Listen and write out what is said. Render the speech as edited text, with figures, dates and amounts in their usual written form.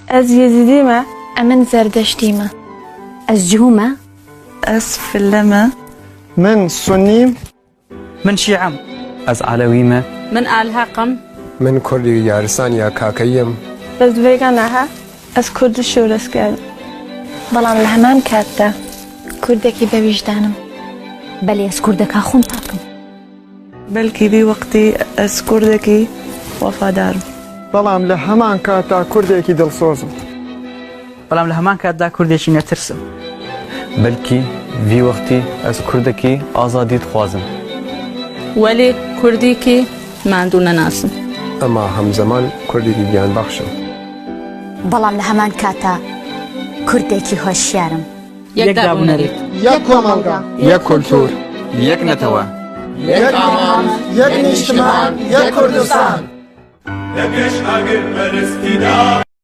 از یزیدیمە. ئەمن زەردەشتیمە. ئەس جوومە. ئەس فلەمە. من سنیم. من شيعم. از علويمة. من ئالهەقم. من کوردی یارستان یا کاکەیم. بەس دوێگانەها ئەس کورد شۆرەسکارم. بەڵام لە هەمان کاتدا کوردێکی بە ویژدانم. بەڵێ ئەس کوردەکە خۆم پاکم. بەلکی وی وەقتی ئەس کوردێکی وەفادارم. بەڵام لە هەمان کاتدا کوردێکی دڵسۆزم. بەڵام لە هەمان کاتدا کوردێکی نەترسم. بلكي في وقتي از كردكي آزادي خوازم. وەلی کوردێکی ماندوو نەناسم. ئەما هەمزەمان کوردێکی گیان بەخشم. بەڵام لە هەمان کاتە کوردێکی هۆشیارم. یەک دابوونەریت. یەک کۆمەڵگا. یەک کولتور. يك نتوا. یەک ئامان. یەک نیشتمان. یەک کوردستان. لك يشهق المرستدار